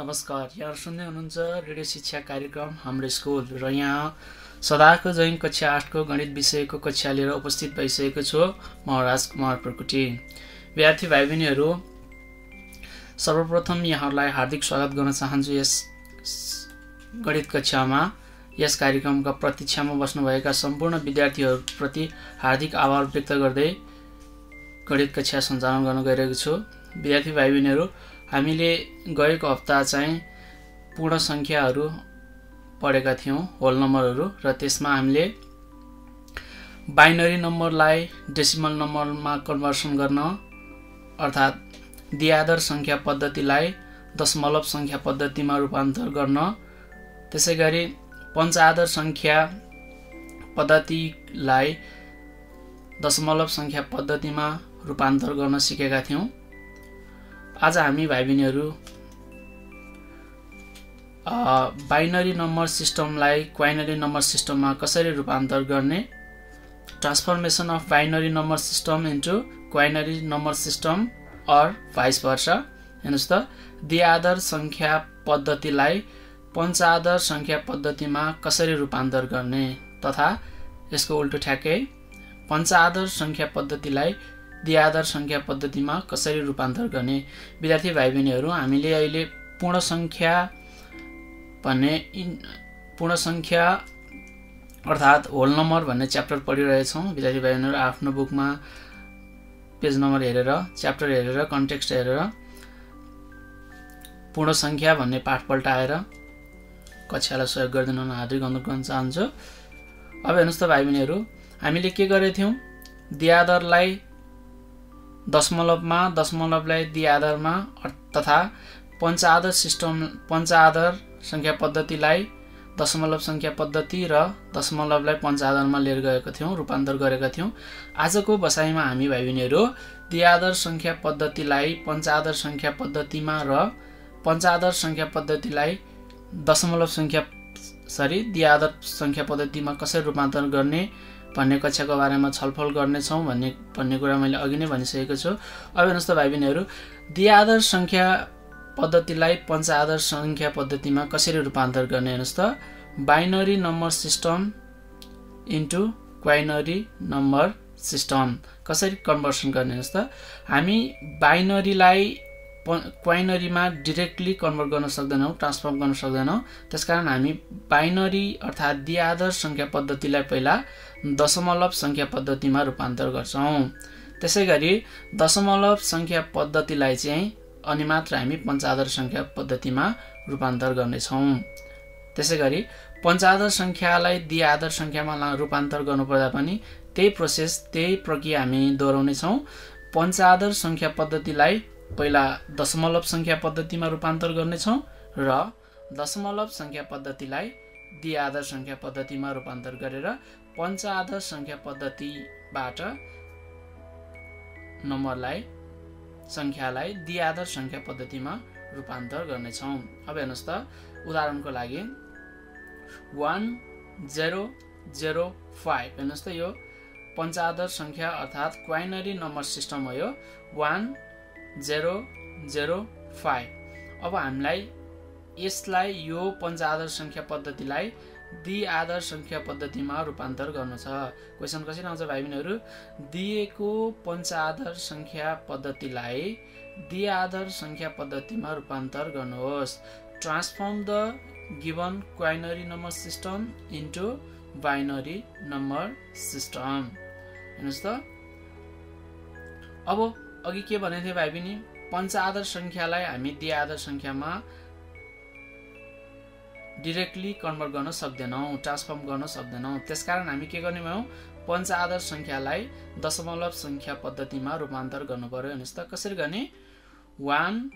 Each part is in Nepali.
नमस्कार, यहाँ सुन्दै हुनुहुन्छ रेडियो शिक्षा कार्यक्रम हाम्रो स्कुल र यहाँ सदाको जैन कक्षा 8 को गणित विषयको कक्षा लिएर उपस्थित भइसकेको छु म राजकुमार प्रकुटी। विद्यार्थी भाइ बहिनीहरू, सर्वप्रथम यहाँहरूलाई हार्दिक स्वागत गर्न चाहन्छु यस गणित कक्षामा। यस कार्यक्रमका प्रतीक्षामा बस्नुभएका सम्पूर्ण विद्यार्थीहरूप्रति हार्दिक आभार व्यक्त गर्दै गणित कक्षा सञ्चालन गर्न गइरहेको छु। विद्यार्थी भाइ बहिनीहरू, हामीले गएको हप्ता चाहिँ पूर्ण संख्याहरू पढेका थियौं, होल नम्बरहरू, र त्यसमा हामीले बाइनरी नम्बरलाई डेसिमल नम्बरमा कन्भर्सन गर्न अर्थात् द्विआधार संख्या पद्धतिलाई दशमलव संख्या पद्धतिमा रूपान्तर गर्न, त्यसैगरी पञ्चाधार संख्या पद्धतिलाई दशमलव संख्या पद्धतिमा रूपान्तर गर्न सिकेका थियौं। आज हामी भाइ बहिनीहरू बाइनरी नम्बर सिस्टमलाई क्वाइनरी नम्बर सिस्टममा कसरी रूपान्तर गर्ने, transformation of binary number system into quinary number system or vice versa. हेर्नुस् त, द्विआधार संख्या पद्धतिलाई पञ्चाधार संख्या पद्धतिमा कसरी रूपान्तर गर्ने तथा यसको उल्टो ठ्याक्कै पञ्चाधार संख्या पद्धतिलाई द्विआधार संख्या पद्धतिमा कसरी रूपान्तर गर्ने। विद्यार्थी भाइ बहिनीहरू, हामीले अहिले पूर्ण संख्या अर्थात् होल नम्बर भन्ने च्याप्टर पढिरहेछौँ। विद्यार्थी भाइ बहिनीहरू आफ्नो बुकमा पेज नम्बर हेरेर, च्याप्टर हेरेर, कन्टेक्स्ट हेरेर पूर्ण संख्या भन्ने पाठ पल्टाएर कक्षालाई सहयोग गरिदिनु हुन हार्दिक अनुरोध गर्न चाहन्छु। अब हेर्नुस् त भाइ बहिनीहरू, हामीले के गरेका थियौं, द्विआधारलाई दशमलवमा, दशमलवलाई द्विआधारमा तथा पञ्चाधार संख्या पद्धतिलाई दशमलव संख्या पद्धति र दशमलवलाई पञ्चाधारमा लिएर गएका थियौं, रूपान्तर गरेका थियौं। आजको बसाइमा हामी भाइ बहिनीहरू द्विआधार संख्या पद्धतिलाई पञ्चाधार संख्या पद्धतिमा र पञ्चाधार संख्या पद्धतिलाई द्विआधार संख्या पद्धतिमा कसरी रूपान्तर गर्ने भन्ने कक्षाको बारेमा छलफल गर्नेछौँ भन्ने कुरा मैले अघि नै भनिसकेको छु। अब हेर्नुस् त भाइ बहिनीहरू, द्विआधार संख्या पद्धतिलाई पञ्चाधार संख्या पद्धतिमा कसरी रूपान्तर गर्ने। हेर्नुस् त, binary number system into quinary number system कसरी कन्भर्सन गर्ने। हेर्नुस् त, हामी बाइनरीलाई क्वाइनरीमा डिरेक्टली कन्भर्ट गर्न सक्दैनौँ, ट्रान्सफर्म गर्न सक्दैनौँ। त्यसकारण हामी बाइनरी अर्थात् द्विआधार संख्या पद्धतिलाई पहिला दशमलव संख्या पद्धतिमा रूपान्तर गर्छौँ। त्यसैगरी दशमलव संख्या पद्धतिलाई चाहिँ अनि मात्र हामी पञ्चाधार संख्या पद्धतिमा रूपान्तर गर्नेछौँ। त्यसैगरी पञ्चाधार संख्यालाई द्विआधार संख्यामा रूपान्तर गर्नुपर्दा पनि त्यही प्रोसेस, त्यही प्रक्रिया हामी दोहोऱ्याउनेछौँ। पञ्चाधार संख्या पद्धतिलाई पहिला दशमलव संख्या पद्धतिमा रूपान्तर गर्नेछौँ र दशमलव संख्या पद्धतिलाई द्विआधार संख्या पद्धतिमा रूपान्तर गरेर पञ्चाधार संख्या पद्धतिबाट संख्यालाई द्विआधार संख्या पद्धतिमा रूपान्तर गर्नेछौँ। अब हेर्नुस् त, उदाहरणको लागि 1005 हेर्नुस् त, यो पञ्चाधार संख्या अर्थात् क्वाइनरी नम्बर सिस्टम हो। यो 1005। अब हामीलाई यसलाई यो पञ्चाधार संख्या पद्धतिलाई द्विआधार संख्या पद्धतिमा रूपान्तर गर्नु छ। क्वेशन कसरी आउँछ भाइ बहिनीहरू, दिएको पञ्चाधार संख्या पद्धतिलाई द्विआधार संख्या पद्धतिमा रूपान्तर गर्नुहोस्। Transform the given quinary number system into binary number system. हेर्नुस् त, अब अघि के भनेको थिएँ भाइ बहिनी, पञ्चाधार संख्यालाई हामी द्विआधार संख्यामा डिरेक्टली कन्भर्ट गर्न सक्दैनौँ, ट्रान्सफर्म गर्न सक्दैनौँ। त्यसकारण हामी के गर्ने भयौँ, पञ्चाधार संख्यालाई दशमलव संख्या पद्धतिमा रूपान्तर गर्नु पर्यो। हेर्नुस् त, कसरी गर्ने, 1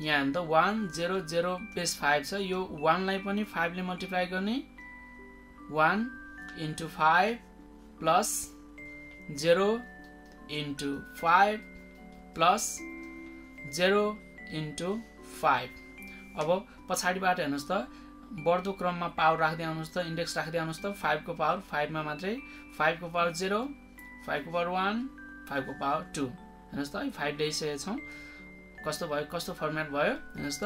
यहाँ हेर्नु त 100 बेस 5 छ, यो 1 लाई पनि 5 ले मल्टिप्लाई गर्ने, 1 into 5 plus 0 into 5 plus 0 into 5। अब पछाडिबाट हेर्नुस् त, बढ्दो क्रममा पावर राख्दै आउनुहोस् त, इन्डेक्स राख्दै आउनुहोस् त। 5 को पावर 5 मा मात्रै, 5 को पावर 0, 5 को पावर 1, 5 को पावर 2। हेर्नुस् त, 5 ल्याइसकेका छौँ। कस्तो भयो, कस्तो फर्मेट भयो हेर्नुस् त,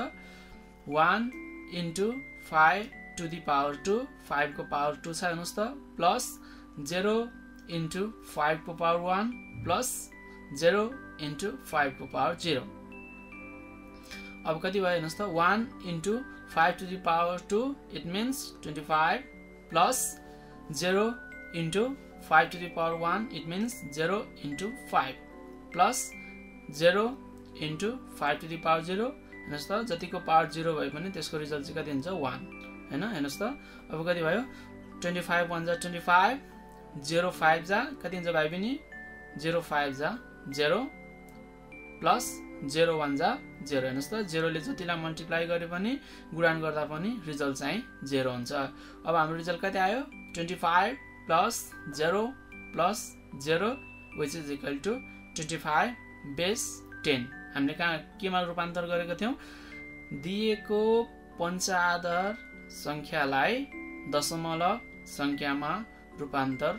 1 into 5 to the power 2, 5 को power 2 छ हेर्नुस् त, प्लस 0 into 5 को power 1 प्लस 0 into 5 को power 0। अब कति भयो हेर्नुस् त, 1 into 5 to the power 2, it means 25 plus 0 into 5 to the power 1, it means 0 into 5 plus 0 into 5 to the power 0। हेर्नुस् त जतिको पावर 0 भए पनि त्यसको रिजल्ट चाहिँ कति हुन्छ 1 हैन। हेर्नुस् त अब कति भयो 25 1 जा 25, 0 5 जा कति हुन्छ भाइ बहिनी 0 5 जा 0 प्लस 0 1 जा 0। हेर्नुस् त 0 ले जतिलाई मल्टिप्लाई गरे पनि गुणन गर्दा पनि रिजल्ट चाहिँ 0 हुन्छ। अब हाम्रो रिजल्ट कति आयो 25 plus 0 plus 0 which is equal to 25 base 10। हामीले कहाँ केमा रूपान्तर गरेको थियौं, दिएको पञ्चाधार संख्यालाई दशमलव संख्यामा रूपान्तर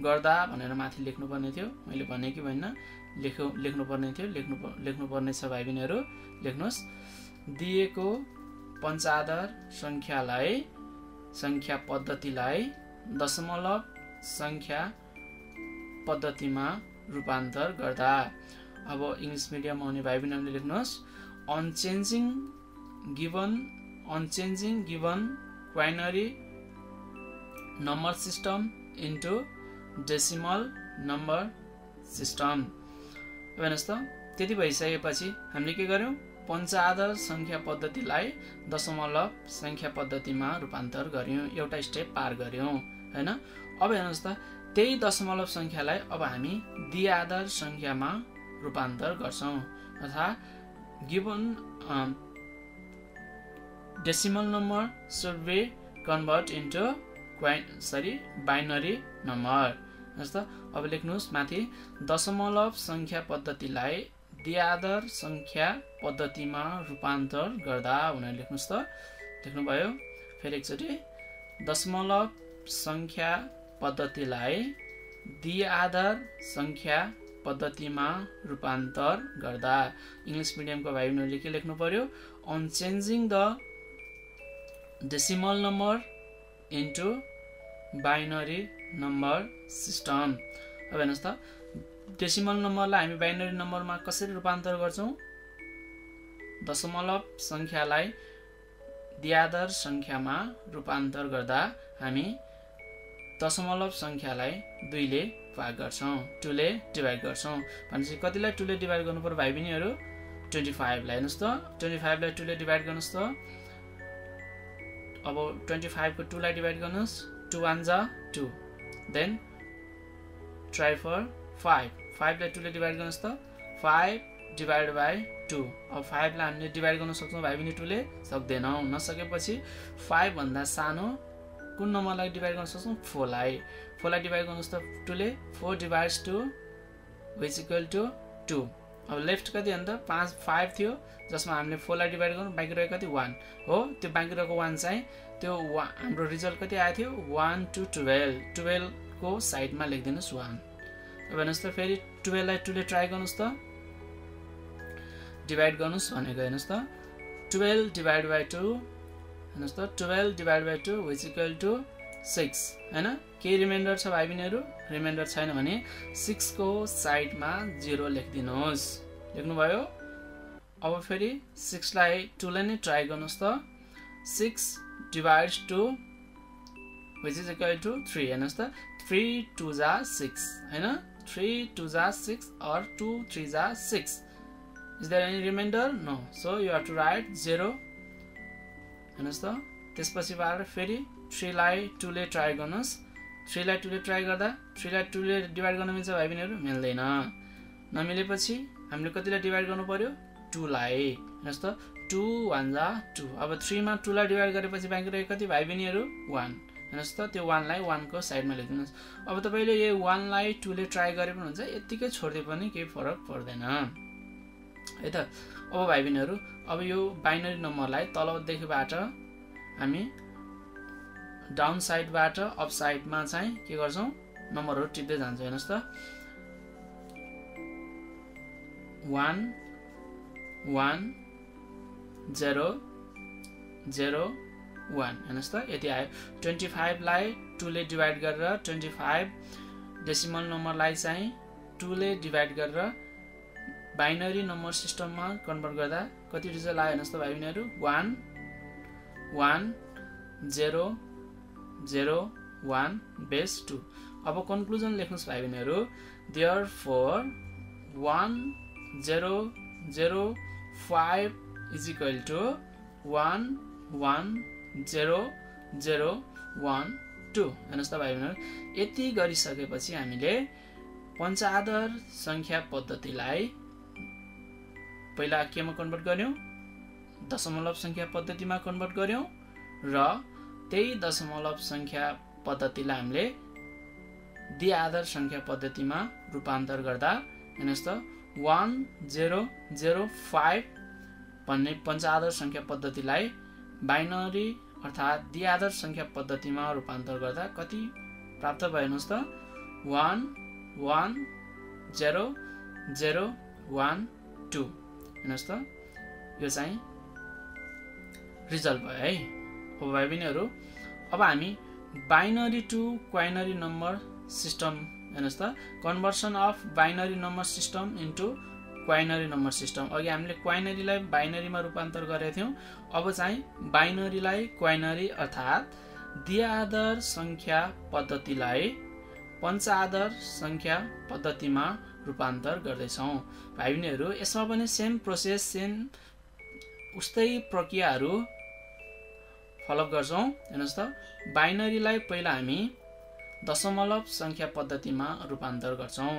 गर्दा भनेर माथि लेख्नु पर्ने थियो। मैले भने कि भन्न लेख्नु पर्ने थियो, लेख्नु पर्ने छ भाइ बहिनीहरु, लेख्नुस्। दिएको पञ्चाधार संख्या पद्धतिलाई दशमलव संख्या पद्धतिमा रूपान्तर गर्दा। अब इंग्लिश मिडियम आउने भाइ बहिनीहरुले लेख्नुस्, unchanging given quinary number system into decimal number system. हेर्नुस् त त्यति भइसकेपछि हामीले के गर्यौं, पञ्चाधार संख्या पद्धतिलाई दशमलव संख्या पद्धतिमा रूपान्तर गर्यौं, एउटा स्टेप पार गर्यौं हैन। अब हेर्नुस् त त्यही दशमलव संख्यालाई अब हामी द्विआधार संख्यामा रूपान्तर गर्छौं, अर्थात given decimal number should be convert into binary number. हेर्नुस् त अब लेख्नुस् माथि, दशमलव संख्या पद्धतिलाई द्विआधार संख्या पद्धतिमा रूपान्तर गर्दा भनेर लेख्नुस् त। लेख्नुभयो फेरि एकचोटी, दशमलव संख्या पद्धतिलाई द्विआधार संख्या पद्धतिमा रूपान्तर गर्दा। इंग्लिश मिडियमको भाइ बहिनीहरुले के लेख्नु पर्यो, unchanging the decimal number into binary number system. अब हेर्नुस् त डेसिमल नम्बरलाई हामी बाइनरी नम्बरमा कसरी रूपान्तर गर्छौं, दशमलव संख्यालाई द्विआधार संख्यामा रूपान्तर गर्दा हामी दशमलव संख्यालाई 2 ले भाग गर्छौं, 2 ले डिवाइड गर्छौं। भनेपछि कतिलाई 2 ले डिवाइड गर्नु पर्यो भाइ बहिनीहरु, 25 लाई। हेर्नुस् त 25 लाई 2 ले डिवाइड गर्नुस् त। अब 25 को 2 लाई डिवाइड गर्नुस्, 2 1 जा 2, देन ट्राई फर 5 लाई 2 ले डिवाइड गर्नुस् त, 5 डिवाइड बाइ 2। अब 5 लाई हामीले डिवाइड गर्न सक्छौं भाइ बहिनी, 2 ले सक्दैनौं। नसकेपछि 5 भन्दा सानो कुन नम्बरलाई डिवाइड गर्न सक्छौं, 4 लाई डिवाइड गर्नुस् त, 2 ले 4 डिवाइड्स 2 which equal to 2। अब लेफ्ट कति अन्त 5 थियो, जसमा हामीले 4 लाई डिवाइड गर्नु, बाँकी रह्यो कति 1 हो। त्यो बाँकी रहेको 1 चाहिँ त्यो हाम्रो रिजल्ट कति आएको थियो 1 to 12 को साइडमा लेख्दिनुस् 1। अब हेर्नुस् त फेरि 12 लाई 2 ले ट्राई गर्नुस् त, डिवाइड गर्नुस् भनेको। हेर्नुस् त 12 डिवाइड बाइ 2, हेर्नुस् त 12 divide by 2 which equal to 6 हैन। के रिमाइन्डर छ भाइ बहिनीहरु, रिमाइन्डर छैन भने 6 को साइडमा 0 लेख्दिनुस्। लेख्नुभयो। अब फेरि 6 लाई 2 ले नै ट्राई गर्नुस् त, 6 divides 2 which is equal to 3। हेर्नुस् त 3 2 जा 6 हैन, 3 2 जा 6 or 2 3 जा 6। Is there any remainder? No. So you have to write 0। हेर्नुस् त त्यसपछि बार फेरि 3 लाई 2 ले ट्राई गर्नुस्, 3 लाई 2 ले ट्राई गर्दा 3 लाई 2 ले डिवाइड गर्न मिल्छ भाइ बहिनीहरु, मिल्दैन। नमिलेपछि हामीले कतिलाई डिवाइड गर्नु पर्यो, 2 लाई। हेर्नुस् त 2 1 जा 2। अब 3 मा 2 लाई डिवाइड गरेपछि बाँकी रह्यो कति भाइ बहिनीहरु, 1। हेर्नुस् त त्यो 1 लाई 1 को साइडमा लेख्दिनुस्। अब तपाईले यो 1 लाई 2 ले ट्राई गरे पनि हुन्छ, यतिकै छोड्दै पनि केही फरक पर्दैन है त। अब भाइ बहिनीहरु, अब यो बाइनरी नम्बरलाई तलदेखिबाट हामी डाउन साइडबाट अप साइडमा चाहिँ के गर्छौं, नम्बरहरु टिप्दै जान्छ। हेर्नुस् त 1 1 0 0 1 हेर्नुस् त यति आयो 25 लाई 2 ले डिवाइड गरेर 25 डेसिमल नम्बरलाई चाहिँ 2 ले डिवाइड गरेर बाइनरी नम्बर सिस्टममा कन्भर्ट गर्दा कति रिजल्ट आयो हेर्नुस् त भाइ बहिनीहरु 1 1 0 0 1 बेस 2 अब कन्क्लुजन लेख्नुस् भाइ बहिनीहरु therefore 1 0 0 5 is equal to 1 1 0 0 1 2 हेर्नुस् त भाइ बहिनीहरु यति गरिसकेपछि हामीले पञ्चादर संख्या पद्धतिलाई पहिला केमा कन्भर्ट गर्यौं दशमलव संख्या पद्धतिमा कन्भर्ट गर्यौं र त्यही दशमलव संख्या पद्धतिलाई हामीले द्विआधार संख्या पद्धतिमा रूपान्तर गर्दा हेर्नुस् त 1005 भन्ने पञ्चादर संख्या पद्धतिलाई बाइनरी अर्थात द्विआधार संख्या पद्धतिमा रूपान्तर गर्दा कति प्राप्त भयो हेर्नुस् त 1 1 0 0 1 2 हेर्नुस् त यो चाहिँ रिजल्ट भयो है। अब भाइ बहिनीहरु अब हामी binary to quinary number system हेर्नुस् त conversion of binary number system into quinary number system अघि हामीले क्वाइनरीलाई बाइनरीमा रूपान्तर गरेका थियौं अब चाहिँ बाइनरीलाई क्वाइनरी अर्थात द्विआधार संख्या पद्धतिलाई पञ्चाधार संख्या पद्धतिमा रूपान्तर गर्दै छौं। भाइ बहिनीहरु यसमा पनि सेम प्रोसेस सेम उस्तै प्रक्रियाहरु फलो गर्छौं। हेर्नुस् त बाइनरीलाई पहिला हामी दशमलव संख्या पद्धतिमा रूपान्तर गर्छौं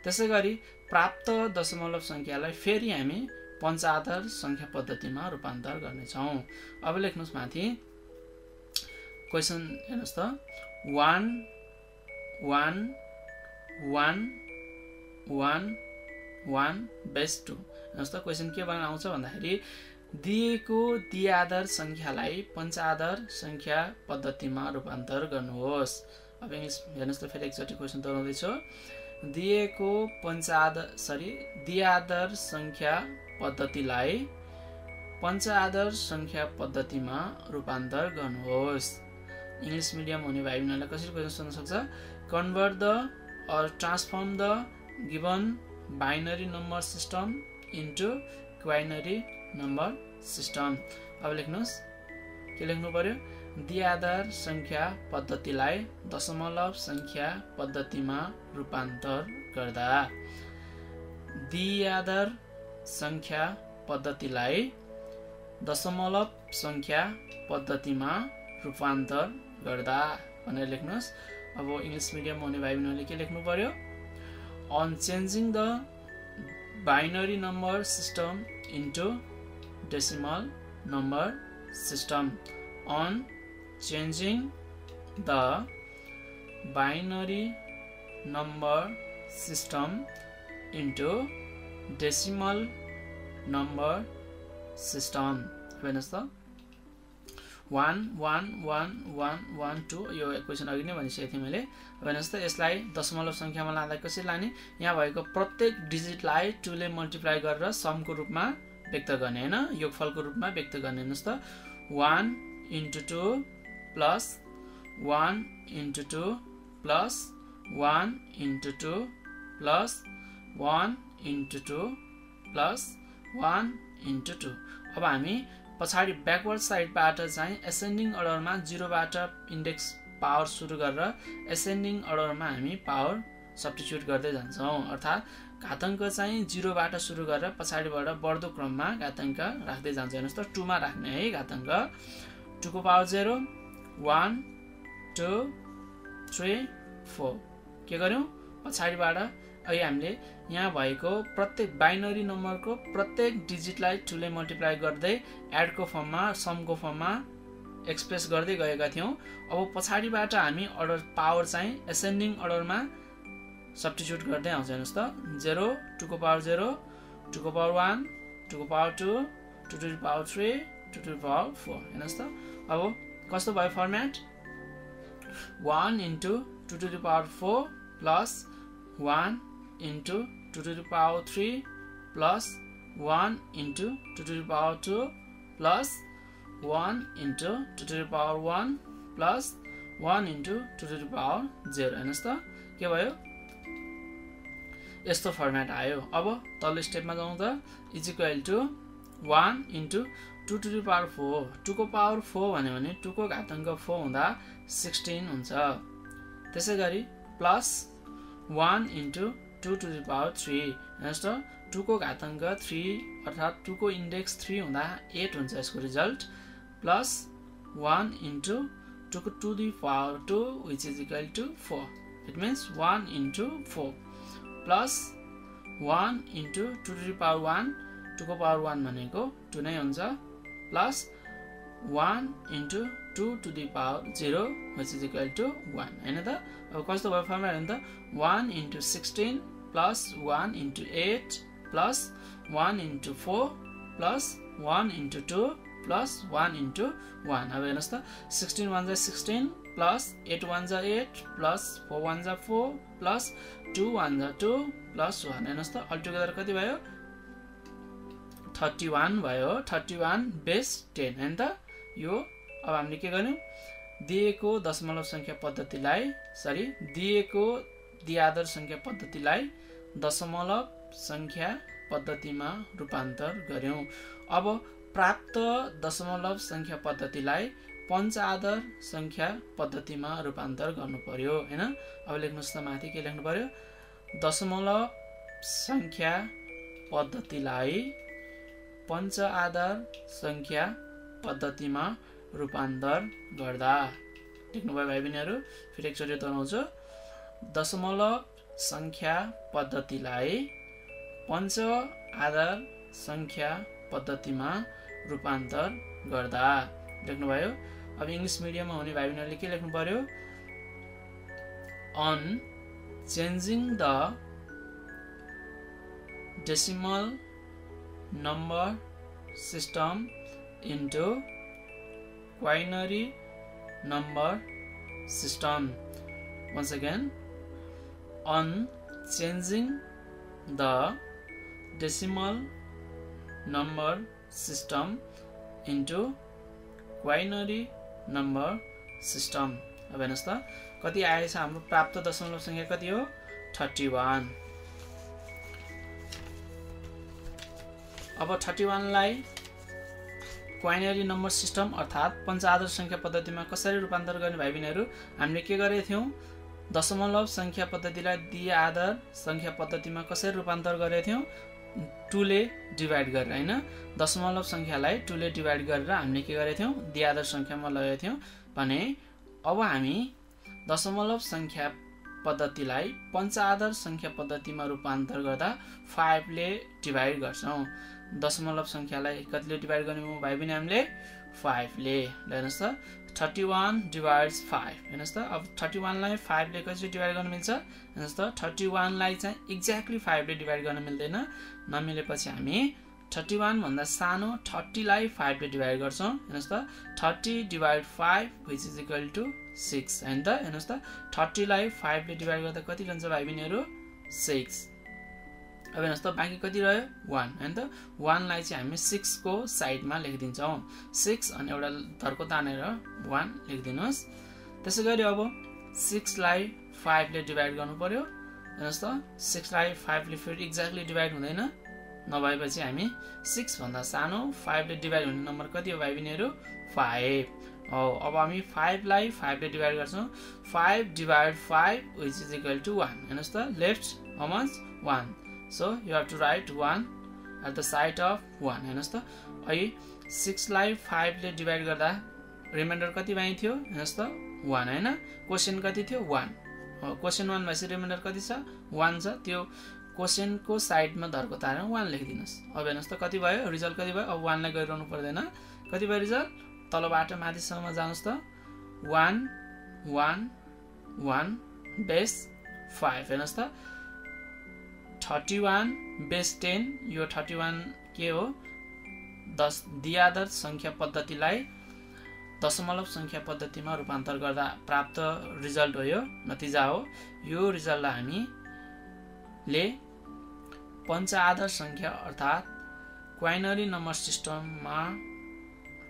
त्यसैगरी प्राप्त दशमलव संख्यालाई फेरि हामी पञ्चाधार संख्या पद्धतिमा रूपान्तर गर्ने छौं। अब लेख्नुस् माथि क्वेशन हेर्नुस् त 1 1 1 1 1 बेस 2 हेर्नुस् त क्वेशन के बनाउँछ भन्दाखेरि दिएको द्विआधार संख्यालाई पञ्चाधार संख्या पद्धतिमा रूपान्तर गर्नुहोस्। अब इंग्लिश हेर्नुस् त फेरि एकचोटी क्वेशन दोहोर्याउँदै छु दिएको द्विआधार संख्या पद्धतिलाई पञ्चाधार संख्या पद्धतिमा रूपान्तर गर्नुहोस्। इंग्लिश मिडियम हुने भाइ बहिनीहरुलाई कसरी क्वेशन सोध्न सक्छ convert the or transform the given binary number system into quinary number system। अब लेख्नुस् के लेख्नु पर्यो द्विआधार संख्या पद्धतिलाई दशमलव संख्या पद्धतिमा रूपान्तर गर्दा द्विआधार संख्या पद्धतिलाई दशमलव संख्या पद्धतिमा रूपान्तर गर्दा भनेर लेख्नुस्। अब इंग्लिश मिडियम हुने भाइ बहिनीहरुले के लेख्नु पर्यो on changing the binary number system into decimal number system on changing the binary number system into decimal number system हेर्नुस् त 1 1 1 1 1 2 यो इक्वेसन अघि नै भनिसकेको थिएँ मैले। हेर्नुस् त यसलाई दशमलव संख्यामा लाँदा कसरी लाने यहाँ भएको प्रत्येक डिजिटलाई 2 ले मल्टिप्लाई गरेर समको रूपमा व्यक्त गर्ने हैन योगफलको रूपमा व्यक्त गर्ने। हेर्नुस् त 1 * 2 प्लस 1 * 2 प्लस 1 * 2 प्लस 1 * 2 प्लस 1 * 2। अब हामी पछाडी ब्याकवर्ड साइडबाट चाहिँ एसेन्डिङ अर्डरमा 0 बाट इन्डेक्स पावर सुरु गरेर एसेन्डिङ अर्डरमा हामी पावर सब्स्टिट्युट गर्दै जान्छौं अर्थात घाताङ्क चाहिँ 0 बाट सुरु गरेर पछाडीबाट बढ्दो क्रममा घाताङ्क राख्दै जान्छ। हेर्नुस् त 2 मा राख्ने है घाताङ्क 2 को पावर 0 1 2 3 4 के गर्यौं पछाडीबाट अहिले हामीले यहाँ भएको प्रत्येक बाइनरी नम्बरको प्रत्येक डिजिटलाई 2 ले मल्टिप्लाई गर्दै एडको फर्ममा समको फर्ममा एक्सप्रेस गर्दै गएका थियौं। अब पछाडीबाट हामी अर्डर पावर चाहिँ एसेन्डिङ अर्डरमा सब्स्टिट्युट गर्दै आउँछ। हेर्नुस् त 0 2 को पावर 0 2 को पावर 1 2 को power 2 2 to the power 3 2 to the power 4 हेर्नुस् त अब कस्तो भयो format 1 * 2 to the power 4 plus 1 * 2 to the power 3 plus 1 * 2 to the power 2 plus 1 into 2 to the power 1 plus 1 into 2 to the power 0 हेर्नुस् त के भयो यस्तो फर्मेट आयो। अब तल्लो स्टेपमा जाउँ त is equal to 1 into 2 to the power 4 2 को पावर 4 भन्यो भने 2 को घाताङ्क 4 हुँदा 16 हुन्छ। त्यसैगरी plus 1 into 2 to the power 3 हेर्नुस् त 2 को घाताङ्क 3 अर्थात् 2 को इन्डेक्स 3 हुँदा 8 हुन्छ यसको result plus 1 into 2 to the power 2 which is equal to 4 it means 1 into 4 plus 1 into 2 to the power 1 2 को पावर 1 भनेको 2 नै हुन्छ plus 1 into 2 to the power 0 which is equal to 1 हैन त। अब कस्तो भयो फर्मुला हेर्नु त 1 into 16 plus 1 into 8 plus 1 into 4 plus 1 into 2 plus 1 into 1 अब हेर्नुस् त 16 1 जा 16 plus 8 1 जा 8 plus 4 1 जा 4 plus 2 1 जा 2 plus 1 हेर्नुस् त अल टुगेदर कति भयो 31 भयो 31 बेस 10 हैन त। यो अब हामीले के गर्यौं दिएको दशमलव संख्या पद्धतिलाई दिएको द्विआधार संख्या पद्धतिलाई दशमलव संख्या पद्धतिमा रूपान्तर गर्यौं। अब प्राप्त दशमलव संख्या पद्धतिलाई पञ्चआधार संख्या पद्धतिमा रूपान्तर गर्नु पर्यो हैन। अब लेख्नुस् त माथि के लेख्नु पर्यो दशमलव संख्या पद्धतिलाई पञ्चआधार संख्या पद्धतिमा रूपान्तर गर्दा देख्नुभयो भाइ बहिनीहरु फेरि एकचोटि दोहोऱ्याउँछु दशमलव संख्या पद्धतिलाई पञ्चआधार संख्या पद्धतिमा रूपान्तर गर्दा देख्नुभयो। अब इंग्लिश मिडियममा हुने भाइ बहिनीहरुले के लेख्नु पर्यो on changing the decimal number system into quinary number system. Once again, on changing the decimal number system into quinary number system. अब हेर्नुस् त कति आएछ हाम्रो प्राप्त दशमलव संख्या कति हो 31। अब 31 लाई क्वाइनरी नम्बर सिस्टम अर्थात पञ्चआधार संख्या पद्धतिमा कसरी रूपान्तर गर्ने भाइ बहिनीहरु हामीले के गरेका थियौं दशमलव संख्या पद्धतिलाई द्विआधार संख्या पद्धतिमा कसरी रूपान्तर गरेका थियौं 2 ले डिवाइड गरेर हैन दशमलव संख्यालाई 2 ले डिवाइड गरेर हामीले के गरेका थियौं द्विआधार संख्यामा लगाएका थियौं भने अब हामी दशमलव संख्या पद्धतिलाई पञ्चआधार संख्या पद्धतिमा रूपान्तर गर्दा 5 ले डिवाइड गर्छौं। दशमलव संख्यालाई कतिले डिवाइड गर्ने हो भाइ बहिनी हामीले 5 ले। हेर्नुस् त 31 डिवाइड्स 5 हेर्नुस् त अब 31 लाई 5 ले कसरी डिवाइड गर्न मिल्छ हेर्नुस् त 31 लाई चाहिँ एक्ज्याक्टली 5 ले डिवाइड गर्न मिल्दैन नमिलेपछि हामी 31 भन्दा सानो 30 लाई 5 ले डिवाइड गर्छौं। हेर्नुस् त 30 divide 5 which is equal to 6 हैन त। हेर्नुस् त 30 लाई 5 ले डिवाइड गर्दा कति रहन्छ भाइ बहिनीहरु 6। अब हेर्नुस् त बाँकी कति रह्यो 1 हैन त 1 लाई चाहिँ हामी 6 को साइडमा लेखिदिन्छौं 6 अनि एउटा धर्को तानेर 1 लेखिदिनुस्। त्यसैगरी अब 6 लाई 5 ले डिवाइड गर्नु पर्यो। हेर्नुस् त 6 लाई 5 ले फेरि एक्ज्याक्टली डिवाइड हुँदैन नभएपछि हामी 6 भन्दा सानो 5 ले डिवाइड हुने नम्बर कति हो भाइ बहिनीहरु 5 हो। अब हामी 5 लाई 5 ले डिवाइड गर्छौं 5 divide 5 which is equal to 1 हेर्नुस् त left how much 1 so you have to write 1 at the side of 1 हेर्नुस् त अहिले 6 लाई 5 ले डिवाइड गर्दा रिमाइन्डर कति बाँकी थियो हेर्नुस् त 1 हैन क्वेशन कति थियो 1 क्वेशन 1 भएपछि रिमाइन्डर कति छ 1 छ त्यो क्वेशन को साइडमा धर्को तारेर 1 लेखिदिनुस्। अब हेर्नुस् त कति भयो रिजल्ट कति भयो अब 1 लाई गरिरहनु पर्दैन कति भयो रिजल्ट तलबाट माथिसम्म जानुस् त 1 1 1 बेस 5 हेर्नुस् त 31 बेस 10 यो 31 के हो 10 द्विआधार संख्या पद्धतिलाई दशमलव संख्या पद्धतिमा रूपान्तर गर्दा प्राप्त रिजल्ट हो यो नतिजा हो। यो रिजल्टलाई हामीले पञ्चआधार संख्या अर्थात क्वाइनरी नम्बर सिस्टममा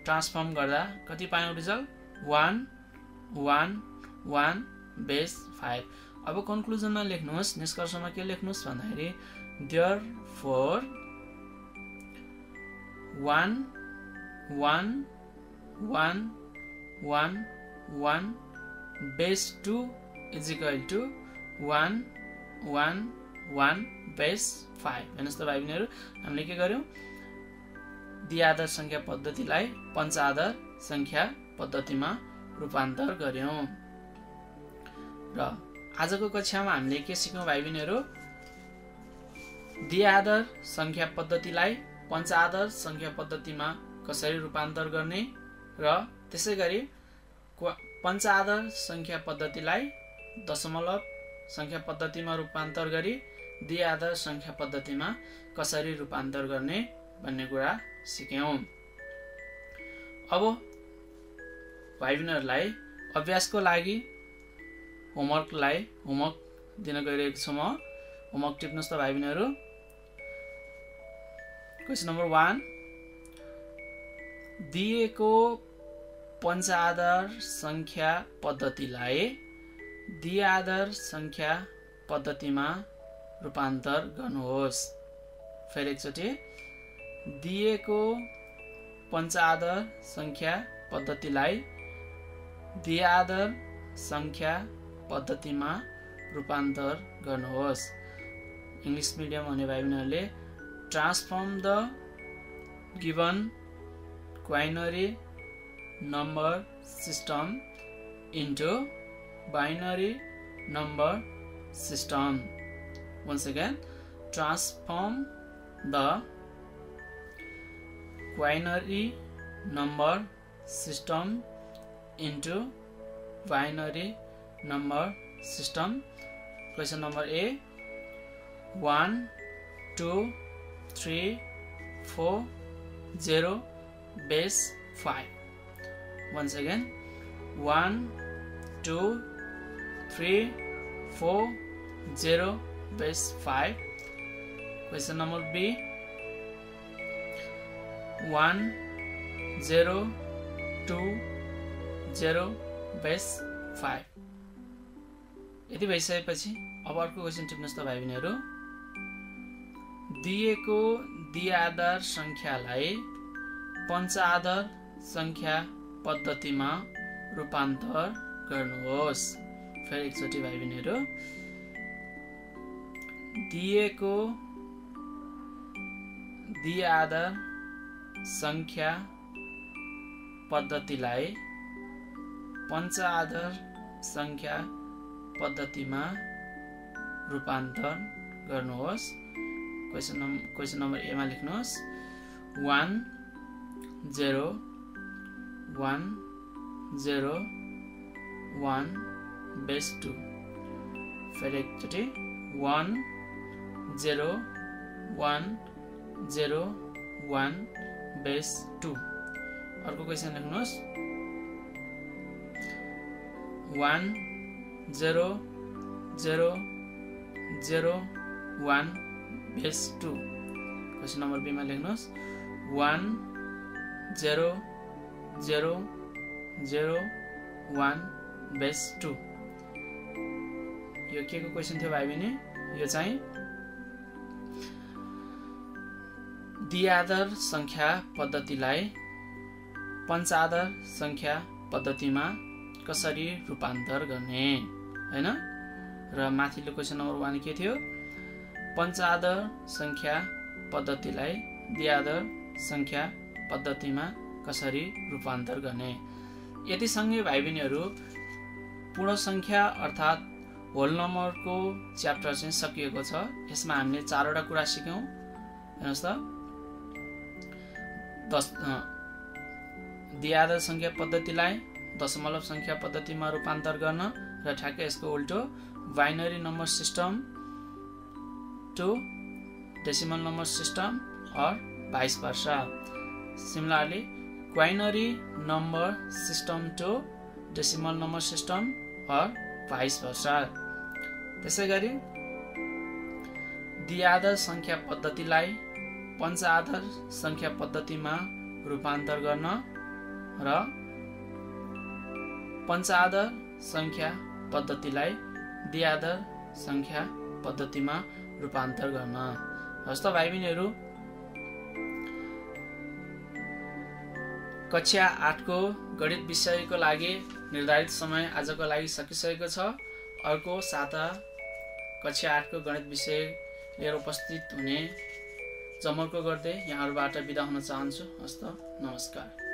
ट्रान्सफर्म गर्दा कति पायौं रिजल्ट 1 1 1 बेस 5। अब कन्क्लुजनमा लेख्नुहोस्, निष्कर्षमा के लेख्नुहोस् भन्दाखेरि therefore 1 1 1 1 1 base 2 is equal to 1 1 1 base 5। हेर्नुहोस् त भाइ बहिनीहरू, हामीले के गर्यौं, द्विआधार संख्या पद्धतिलाई पञ्चाधार संख्या पद्धतिमा रूपान्तर गर्यौं। र आजको कक्षामा हामीले के सिक्यौं भाइ बहिनीहरू, द्विआधार संख्या पद्धतिलाई पञ्चाधार संख्या पद्धतिमा कसरी रूपान्तर गर्ने र त्यसैगरी पञ्चाधार संख्या पद्धतिलाई दशमलव संख्या पद्धतिमा रूपान्तर गरी द्विआधार संख्या पद्धतिमा कसरी रूपान्तर गर्ने भन्ने कुरा सिक्यौं। अब भाइ बहिनीहरूलाई अभ्यासको लागि होमवर्क दिन गइरहेको छु म। होमवर्क टिप्नुस् त भाइ बहिनीहरू। क्वेशन नम्बर 1, दिएको पञ्चाधार संख्या पद्धतिलाई द्विआधार संख्या पद्धतिमा रूपान्तर गर्नुहोस्। फेरि एकचोटि, दिएको पञ्चाधार संख्या पद्धतिलाई द्विआधार संख्या पद्धतिमा रूपान्तर गर्नुहोस्। इंग्लिश मिडियम हुने भाइ बहिनीहरूले transform the given quinary number system into binary number system. Once again, transform the quinary number system into binary number system. Question number A, 1 2 3 4 0 base 5. Once again, 1 2 3 4 0 base 5. Question number B, 1 0 2 0 base 5. यति भइसकेपछि अब अर्को क्वेशन टिप्नुस् त भाइ बहिनीहरू। दिएको द्विआधार संख्यालाई पञ्चाधार संख्या पद्धतिमा रूपान्तर गर्नुहोस्। फेरि एकचोटि भाइ बहिनीहरू, दिएको द्विआधार संख्या पद्धतिलाई पञ्चाधार संख्या पद्धतिमा रूपान्तर गर्नुहोस्। क्वेशन नम्बर ए मा लेख्नुहोस् 1 0 1 0 1 बेस 2। फेरि एकचोटि 1 0 1 0 1 बेस 2। अर्को क्वेशन लेख्नुहोस् 1 0 0 0 1 बेस 2। क्वेशन नम्बर बी मा लेख्नुहोस् 1 0 0 0 1 बेस 2। यो के को क्वेशन थियो भाइ बहिनी? यो चाहिँ द्विआधार संख्या पद्धतिलाई पञ्चाधार संख्या पद्धतिमा कसरी रूपान्तर गर्ने हैन। र माथिल्लो क्वेशन नम्बर 1 के थियो? पञ्चाधार संख्या पद्धतिलाई द्विआधार संख्या पद्धतिमा कसरी रूपान्तर गर्ने। यति सँगै भाइ बहिनीहरू पूर्ण संख्या अर्थात् होल नम्बरको च्याप्टर चाहिँ सकिएको छ। यसमा हामीले 4 वटा कुरा सिक्यौं। हेर्नुस् त, द्विआधार संख्या पद्धतिलाई दशमलव संख्या पद्धतिमा रूपान्तर गर्न र ठ्याक्कै यसको उल्टो binary number system to decimal number system और vice versa. Similarly quinary number system to decimal number system और भाइस वर्सा। त्यसैगरी द्विआधार संख्या पद्धतिलाई पञ्चाधार संख्या पद्धतिमा रूपान्तर गर्न र पञ्चादर संख्या पद्धतिलाई द्विआदर संख्या पद्धतिमा रूपान्तर गर्न। हस्त भाइ बहिनीहरू, कक्षा 8 को गणित विषयको लागि निर्धारित समय आजको लागि सकिसकेको छ। अर्को साता कक्षा 8 को गणित विषय लिएर उपस्थित हुने जमर्को गर्दै यहाँहरूबाट बिदा हुन चाहन्छु। हस्त नमस्कार।